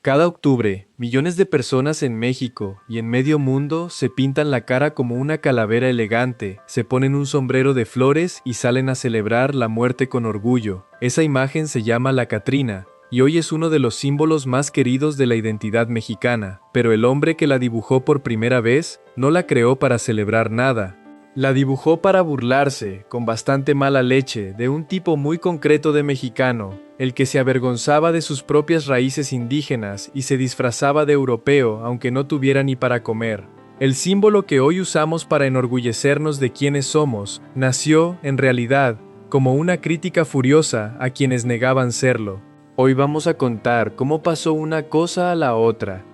Cada octubre, millones de personas en México y en medio mundo se pintan la cara como una calavera elegante, se ponen un sombrero de flores y salen a celebrar la muerte con orgullo. Esa imagen se llama la Catrina, y hoy es uno de los símbolos más queridos de la identidad mexicana, pero el hombre que la dibujó por primera vez no la creó para celebrar nada. La dibujó para burlarse, con bastante mala leche, de un tipo muy concreto de mexicano, el que se avergonzaba de sus propias raíces indígenas y se disfrazaba de europeo aunque no tuviera ni para comer. El símbolo que hoy usamos para enorgullecernos de quiénes somos, nació, en realidad, como una crítica furiosa a quienes negaban serlo. Hoy vamos a contar cómo pasó una cosa a la otra.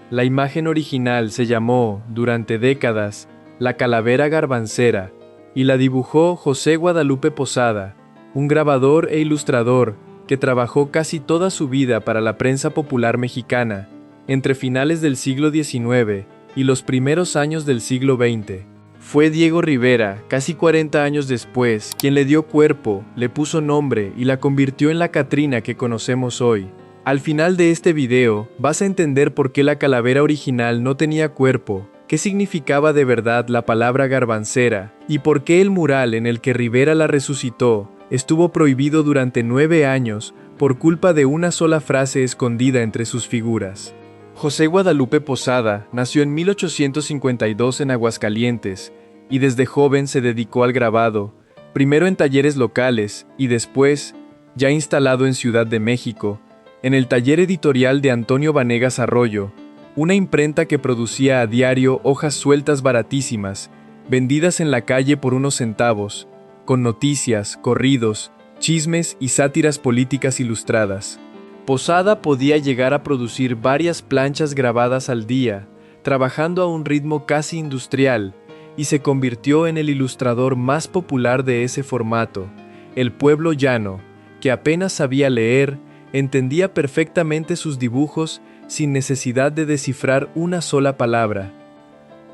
La imagen original se llamó, durante décadas, la calavera garbancera, y la dibujó José Guadalupe Posada, un grabador e ilustrador que trabajó casi toda su vida para la prensa popular mexicana, entre finales del siglo XIX y los primeros años del siglo XX. Fue Diego Rivera, casi 40 años después, quien le dio cuerpo, le puso nombre y la convirtió en la Catrina que conocemos hoy. Al final de este video, vas a entender por qué la calavera original no tenía cuerpo, qué significaba de verdad la palabra garbancera y por qué el mural en el que Rivera la resucitó estuvo prohibido durante 9 años por culpa de una sola frase escondida entre sus figuras. José Guadalupe Posada nació en 1852 en Aguascalientes y desde joven se dedicó al grabado, primero en talleres locales y después, ya instalado en Ciudad de México, en el taller editorial de Antonio Vanegas Arroyo, una imprenta que producía a diario hojas sueltas baratísimas, vendidas en la calle por unos centavos, con noticias, corridos, chismes y sátiras políticas ilustradas. Posada podía llegar a producir varias planchas grabadas al día, trabajando a un ritmo casi industrial, y se convirtió en el ilustrador más popular de ese formato. El pueblo llano, que apenas sabía leer, entendía perfectamente sus dibujos sin necesidad de descifrar una sola palabra.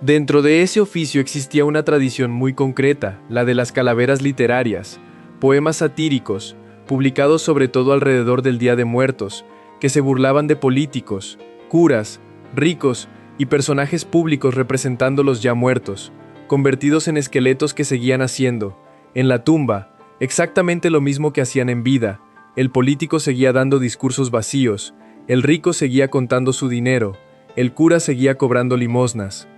Dentro de ese oficio existía una tradición muy concreta, la de las calaveras literarias, poemas satíricos, publicados sobre todo alrededor del Día de Muertos, que se burlaban de políticos, curas, ricos y personajes públicos representando los ya muertos, convertidos en esqueletos que seguían haciendo, en la tumba, exactamente lo mismo que hacían en vida. El político seguía dando discursos vacíos, el rico seguía contando su dinero, el cura seguía cobrando limosnas.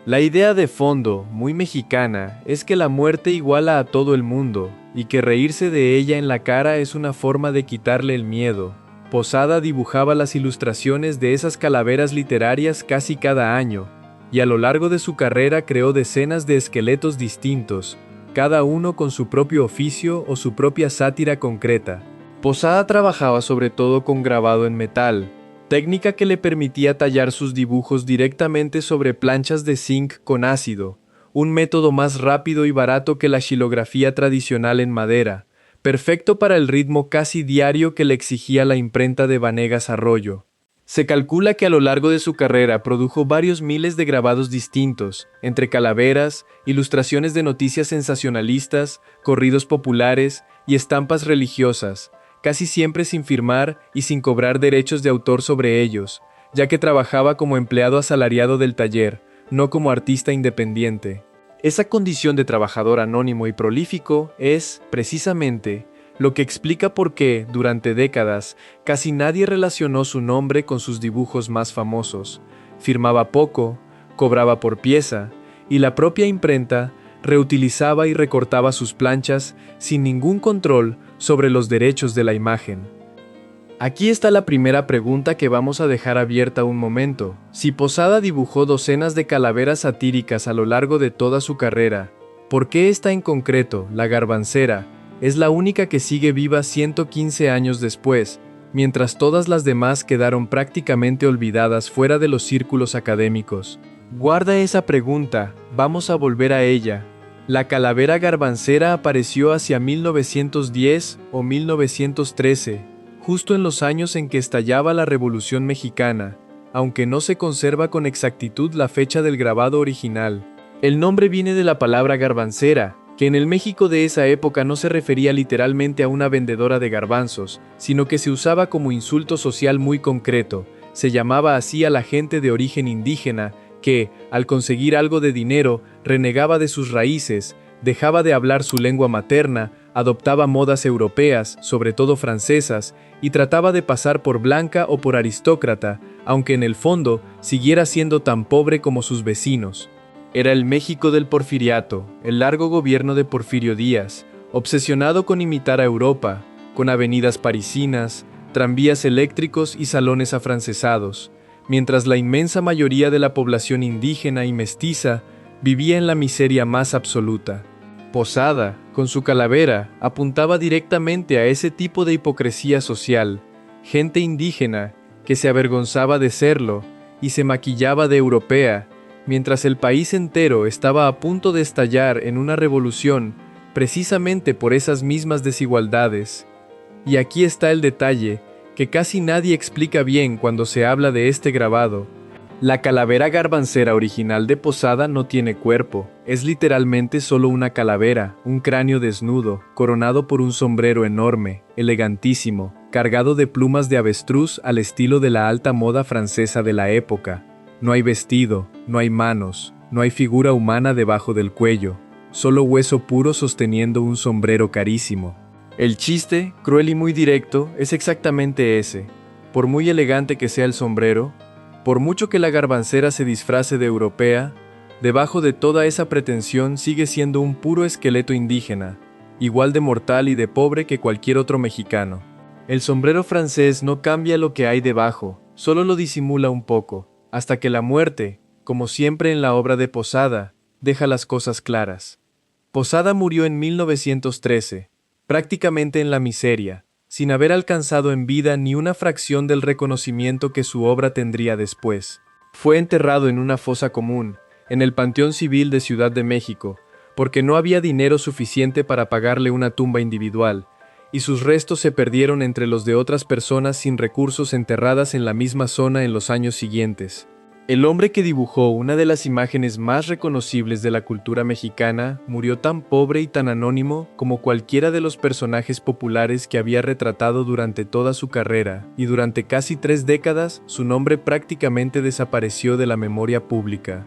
La idea de fondo, muy mexicana, es que la muerte iguala a todo el mundo, y que reírse de ella en la cara es una forma de quitarle el miedo. Posada dibujaba las ilustraciones de esas calaveras literarias casi cada año, y a lo largo de su carrera creó decenas de esqueletos distintos, cada uno con su propio oficio o su propia sátira concreta. Posada trabajaba sobre todo con grabado en metal, técnica que le permitía tallar sus dibujos directamente sobre planchas de zinc con ácido, un método más rápido y barato que la xilografía tradicional en madera, perfecto para el ritmo casi diario que le exigía la imprenta de Vanegas Arroyo. Se calcula que a lo largo de su carrera produjo varios miles de grabados distintos, entre calaveras, ilustraciones de noticias sensacionalistas, corridos populares y estampas religiosas, casi siempre sin firmar y sin cobrar derechos de autor sobre ellos, ya que trabajaba como empleado asalariado del taller, no como artista independiente. Esa condición de trabajador anónimo y prolífico es, precisamente, lo que explica por qué, durante décadas, casi nadie relacionó su nombre con sus dibujos más famosos. Firmaba poco, cobraba por pieza, y la propia imprenta reutilizaba y recortaba sus planchas sin ningún control sobre los derechos de la imagen. Aquí está la primera pregunta que vamos a dejar abierta un momento. Si Posada dibujó docenas de calaveras satíricas a lo largo de toda su carrera, ¿por qué esta en concreto, la garbancera, es la única que sigue viva 115 años después, mientras todas las demás quedaron prácticamente olvidadas fuera de los círculos académicos? Guarda esa pregunta, vamos a volver a ella. La calavera garbancera apareció hacia 1910 o 1913, justo en los años en que estallaba la Revolución Mexicana, aunque no se conserva con exactitud la fecha del grabado original. El nombre viene de la palabra garbancera, que en el México de esa época no se refería literalmente a una vendedora de garbanzos, sino que se usaba como insulto social muy concreto, se llamaba así a la gente de origen indígena que, al conseguir algo de dinero, renegaba de sus raíces, dejaba de hablar su lengua materna, adoptaba modas europeas, sobre todo francesas, y trataba de pasar por blanca o por aristócrata, aunque en el fondo siguiera siendo tan pobre como sus vecinos. Era el México del Porfiriato, el largo gobierno de Porfirio Díaz, obsesionado con imitar a Europa, con avenidas parisinas, tranvías eléctricos y salones afrancesados, mientras la inmensa mayoría de la población indígena y mestiza vivía en la miseria más absoluta. Posada, con su calavera, apuntaba directamente a ese tipo de hipocresía social, gente indígena que se avergonzaba de serlo y se maquillaba de europea, mientras el país entero estaba a punto de estallar en una revolución precisamente por esas mismas desigualdades. Y aquí está el detalle que casi nadie explica bien cuando se habla de este grabado. La calavera garbancera original de Posada no tiene cuerpo, es literalmente solo una calavera, un cráneo desnudo, coronado por un sombrero enorme, elegantísimo, cargado de plumas de avestruz al estilo de la alta moda francesa de la época. No hay vestido, no hay manos, no hay figura humana debajo del cuello, solo hueso puro sosteniendo un sombrero carísimo. El chiste, cruel y muy directo, es exactamente ese. Por muy elegante que sea el sombrero, por mucho que la garbancera se disfrace de europea, debajo de toda esa pretensión sigue siendo un puro esqueleto indígena, igual de mortal y de pobre que cualquier otro mexicano. El sombrero francés no cambia lo que hay debajo, solo lo disimula un poco, hasta que la muerte, como siempre en la obra de Posada, deja las cosas claras. Posada murió en 1913, prácticamente en la miseria, sin haber alcanzado en vida ni una fracción del reconocimiento que su obra tendría después. Fue enterrado en una fosa común, en el Panteón Civil de Ciudad de México, porque no había dinero suficiente para pagarle una tumba individual, y sus restos se perdieron entre los de otras personas sin recursos enterradas en la misma zona en los años siguientes. El hombre que dibujó una de las imágenes más reconocibles de la cultura mexicana murió tan pobre y tan anónimo como cualquiera de los personajes populares que había retratado durante toda su carrera, y durante casi 3 décadas su nombre prácticamente desapareció de la memoria pública.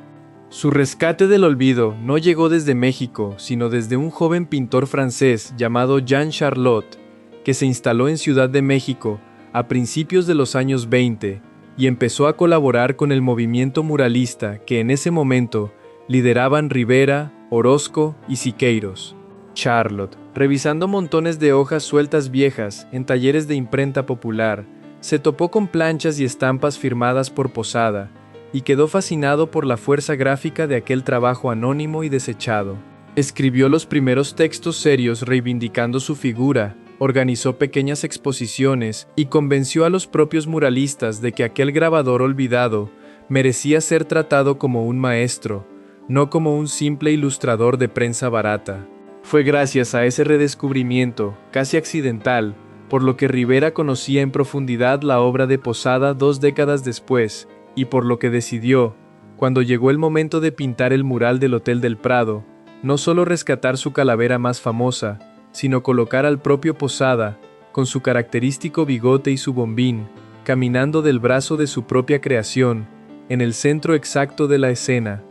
Su rescate del olvido no llegó desde México, sino desde un joven pintor francés llamado Jean Charlot, que se instaló en Ciudad de México a principios de los años 20, y empezó a colaborar con el movimiento muralista que en ese momento lideraban Rivera, Orozco y Siqueiros. Charlot, revisando montones de hojas sueltas viejas en talleres de imprenta popular, se topó con planchas y estampas firmadas por Posada, y quedó fascinado por la fuerza gráfica de aquel trabajo anónimo y desechado. Escribió los primeros textos serios reivindicando su figura, organizó pequeñas exposiciones y convenció a los propios muralistas de que aquel grabador olvidado merecía ser tratado como un maestro, no como un simple ilustrador de prensa barata. Fue gracias a ese redescubrimiento, casi accidental, por lo que Rivera conocía en profundidad la obra de Posada 2 décadas después, y por lo que decidió, cuando llegó el momento de pintar el mural del Hotel del Prado, no solo rescatar su calavera más famosa, sino colocar al propio Posada, con su característico bigote y su bombín, caminando del brazo de su propia creación, en el centro exacto de la escena.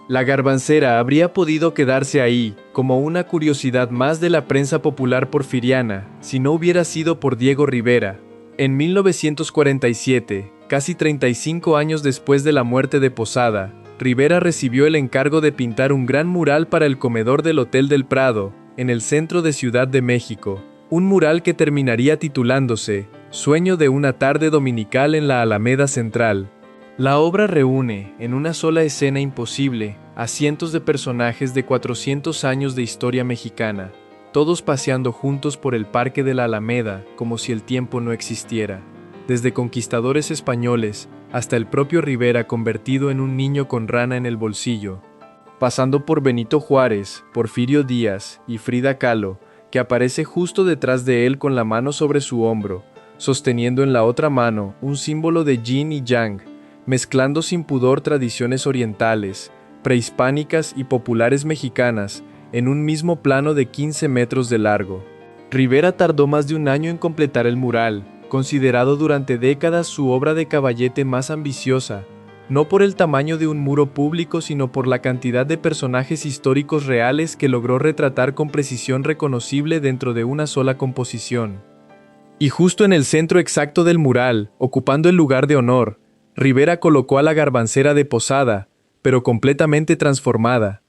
La garbancera habría podido quedarse ahí, como una curiosidad más de la prensa popular porfiriana, si no hubiera sido por Diego Rivera. En 1947, casi 35 años después de la muerte de Posada, Rivera recibió el encargo de pintar un gran mural para el comedor del Hotel del Prado, en el centro de Ciudad de México, un mural que terminaría titulándose Sueño de una tarde dominical en la Alameda Central. La obra reúne, en una sola escena imposible, a cientos de personajes de 400 años de historia mexicana, todos paseando juntos por el Parque de la Alameda como si el tiempo no existiera, desde conquistadores españoles hasta el propio Rivera convertido en un niño con rana en el bolsillo, pasando por Benito Juárez, Porfirio Díaz y Frida Kahlo, que aparece justo detrás de él con la mano sobre su hombro, sosteniendo en la otra mano un símbolo de yin y yang, mezclando sin pudor tradiciones orientales, prehispánicas y populares mexicanas en un mismo plano de 15 metros de largo. Rivera tardó más de un año en completar el mural, considerado durante décadas su obra de caballete más ambiciosa, no por el tamaño de un muro público, sino por la cantidad de personajes históricos reales que logró retratar con precisión reconocible dentro de una sola composición. Y justo en el centro exacto del mural, ocupando el lugar de honor, Rivera colocó a la garbancera de Posada, pero completamente transformada.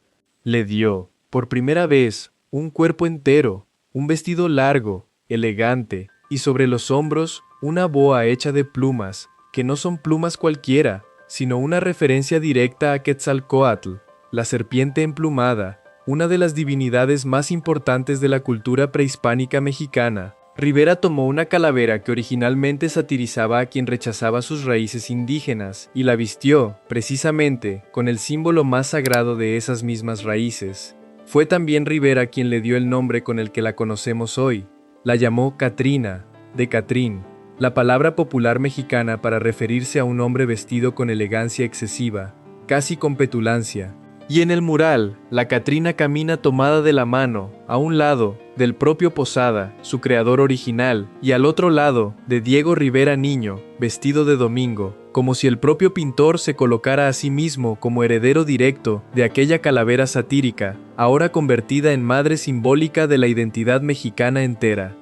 Le dio, por primera vez, un cuerpo entero, un vestido largo, elegante, y sobre los hombros, una boa hecha de plumas, que no son plumas cualquiera, sino una referencia directa a Quetzalcóatl, la serpiente emplumada, una de las divinidades más importantes de la cultura prehispánica mexicana. Rivera tomó una calavera que originalmente satirizaba a quien rechazaba sus raíces indígenas y la vistió, precisamente, con el símbolo más sagrado de esas mismas raíces. Fue también Rivera quien le dio el nombre con el que la conocemos hoy. La llamó Catrina, de Catrín, la palabra popular mexicana para referirse a un hombre vestido con elegancia excesiva, casi con petulancia. Y en el mural, la Catrina camina tomada de la mano, a un lado, del propio Posada, su creador original, y al otro lado, de Diego Rivera niño, vestido de domingo, como si el propio pintor se colocara a sí mismo como heredero directo de aquella calavera satírica, ahora convertida en madre simbólica de la identidad mexicana entera.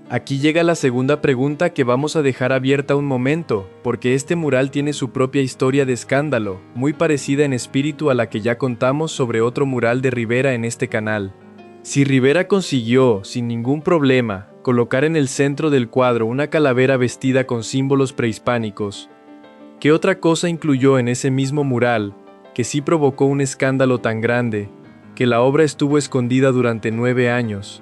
Aquí llega la segunda pregunta que vamos a dejar abierta un momento, porque este mural tiene su propia historia de escándalo, muy parecida en espíritu a la que ya contamos sobre otro mural de Rivera en este canal. Si Rivera consiguió, sin ningún problema, colocar en el centro del cuadro una calavera vestida con símbolos prehispánicos, ¿qué otra cosa incluyó en ese mismo mural que sí provocó un escándalo tan grande que la obra estuvo escondida durante 9 años?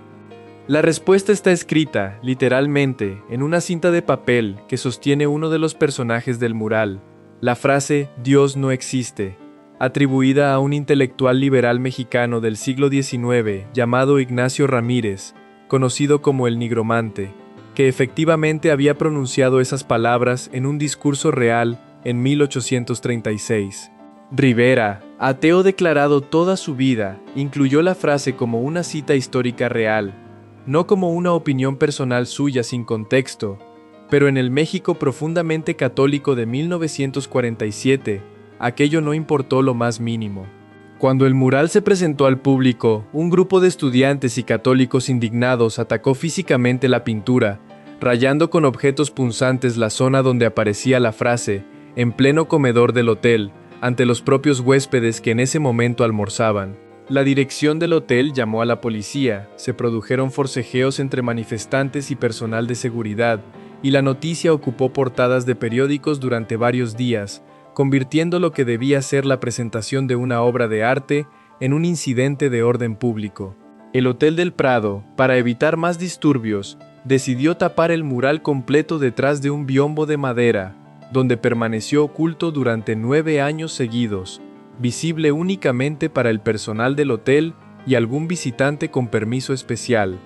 La respuesta está escrita, literalmente, en una cinta de papel que sostiene uno de los personajes del mural. La frase «Dios no existe», atribuida a un intelectual liberal mexicano del siglo XIX llamado Ignacio Ramírez, conocido como el Nigromante, que efectivamente había pronunciado esas palabras en un discurso real en 1836. Rivera, ateo declarado toda su vida, incluyó la frase como una cita histórica real, no como una opinión personal suya sin contexto, pero en el México profundamente católico de 1947, aquello no importó lo más mínimo. Cuando el mural se presentó al público, un grupo de estudiantes y católicos indignados atacó físicamente la pintura, rayando con objetos punzantes la zona donde aparecía la frase, en pleno comedor del hotel, ante los propios huéspedes que en ese momento almorzaban. La dirección del hotel llamó a la policía, se produjeron forcejeos entre manifestantes y personal de seguridad, y la noticia ocupó portadas de periódicos durante varios días, convirtiendo lo que debía ser la presentación de una obra de arte en un incidente de orden público. El Hotel del Prado, para evitar más disturbios, decidió tapar el mural completo detrás de un biombo de madera, donde permaneció oculto durante 9 años seguidos, visible únicamente para el personal del hotel y algún visitante con permiso especial.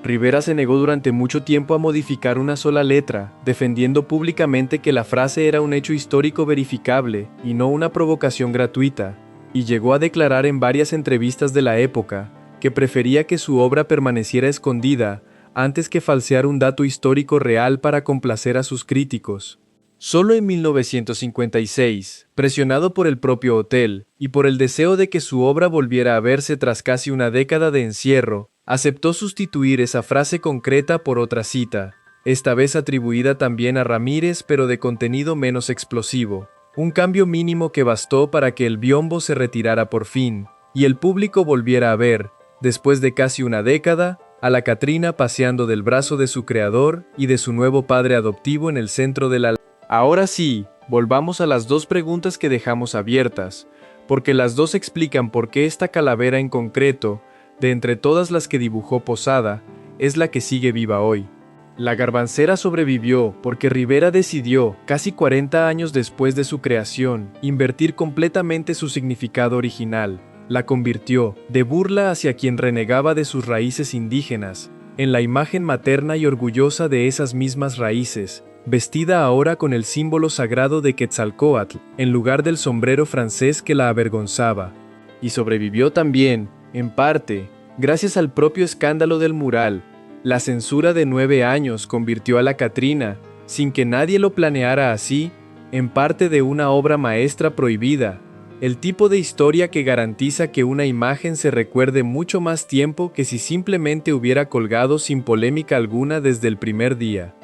Rivera se negó durante mucho tiempo a modificar una sola letra, defendiendo públicamente que la frase era un hecho histórico verificable y no una provocación gratuita, y llegó a declarar en varias entrevistas de la época que prefería que su obra permaneciera escondida antes que falsear un dato histórico real para complacer a sus críticos. Solo en 1956, presionado por el propio hotel y por el deseo de que su obra volviera a verse tras casi una década de encierro, aceptó sustituir esa frase concreta por otra cita, esta vez atribuida también a Ramírez pero de contenido menos explosivo, un cambio mínimo que bastó para que el biombo se retirara por fin, y el público volviera a ver, después de casi una década, a la Catrina paseando del brazo de su creador y de su nuevo padre adoptivo en el centro de la... Ahora sí, volvamos a las dos preguntas que dejamos abiertas, porque las dos explican por qué esta calavera en concreto, de entre todas las que dibujó Posada, es la que sigue viva hoy. La garbancera sobrevivió porque Rivera decidió, casi 40 años después de su creación, invertir completamente su significado original. La convirtió, de burla hacia quien renegaba de sus raíces indígenas, en la imagen materna y orgullosa de esas mismas raíces, vestida ahora con el símbolo sagrado de Quetzalcóatl, en lugar del sombrero francés que la avergonzaba. Y sobrevivió también, en parte, gracias al propio escándalo del mural, La censura de 9 años convirtió a La Catrina, sin que nadie lo planeara así, en parte de una obra maestra prohibida, el tipo de historia que garantiza que una imagen se recuerde mucho más tiempo que si simplemente hubiera colgado sin polémica alguna desde el primer día.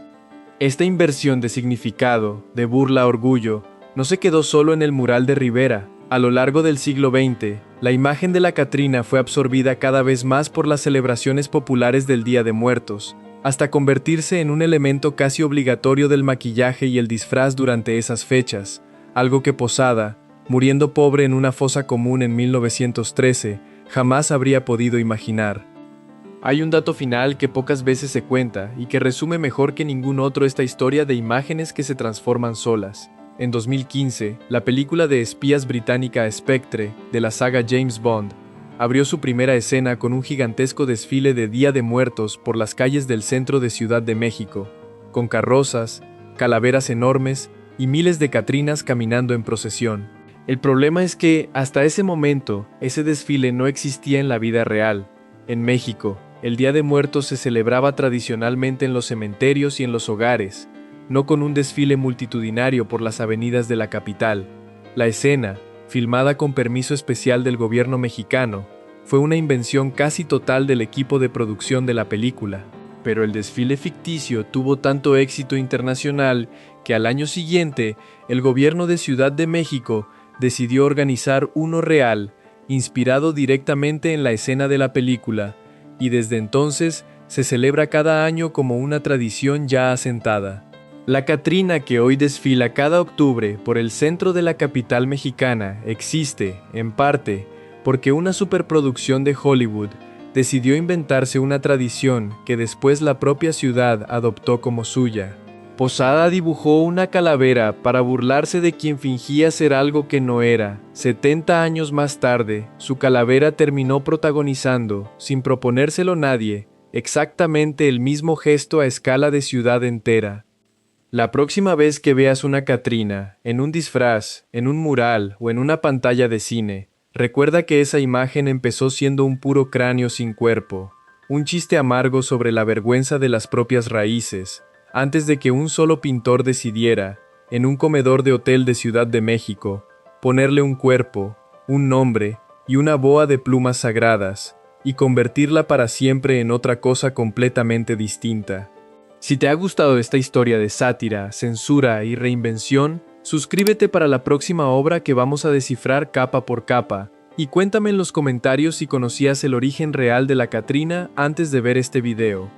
Esta inversión de significado, de burla a orgullo, no se quedó solo en el mural de Rivera. A lo largo del siglo XX, la imagen de La Catrina fue absorbida cada vez más por las celebraciones populares del Día de Muertos, hasta convertirse en un elemento casi obligatorio del maquillaje y el disfraz durante esas fechas, algo que Posada, muriendo pobre en una fosa común en 1913, jamás habría podido imaginar. Hay un dato final que pocas veces se cuenta y que resume mejor que ningún otro esta historia de imágenes que se transforman solas. En 2015, la película de espías británica Spectre, de la saga James Bond, abrió su primera escena con un gigantesco desfile de Día de Muertos por las calles del centro de Ciudad de México, con carrozas, calaveras enormes y miles de catrinas caminando en procesión. El problema es que, hasta ese momento, ese desfile no existía en la vida real. En México, el Día de Muertos se celebraba tradicionalmente en los cementerios y en los hogares, no con un desfile multitudinario por las avenidas de la capital. La escena, filmada con permiso especial del gobierno mexicano, fue una invención casi total del equipo de producción de la película. Pero el desfile ficticio tuvo tanto éxito internacional que al año siguiente, el gobierno de Ciudad de México decidió organizar uno real, inspirado directamente en la escena de la película, y desde entonces se celebra cada año como una tradición ya asentada. La Catrina, que hoy desfila cada octubre por el centro de la capital mexicana, existe, en parte, porque una superproducción de Hollywood decidió inventarse una tradición que después la propia ciudad adoptó como suya. Posada dibujó una calavera para burlarse de quien fingía ser algo que no era. 70 años más tarde, su calavera terminó protagonizando, sin proponérselo nadie, exactamente el mismo gesto a escala de ciudad entera. La próxima vez que veas una Catrina, en un disfraz, en un mural o en una pantalla de cine, recuerda que esa imagen empezó siendo un puro cráneo sin cuerpo, un chiste amargo sobre la vergüenza de las propias raíces, antes de que un solo pintor decidiera, en un comedor de hotel de Ciudad de México, ponerle un cuerpo, un nombre y una boa de plumas sagradas, y convertirla para siempre en otra cosa completamente distinta. Si te ha gustado esta historia de sátira, censura y reinvención, suscríbete para la próxima obra que vamos a descifrar capa por capa, y cuéntame en los comentarios si conocías el origen real de La Catrina antes de ver este video.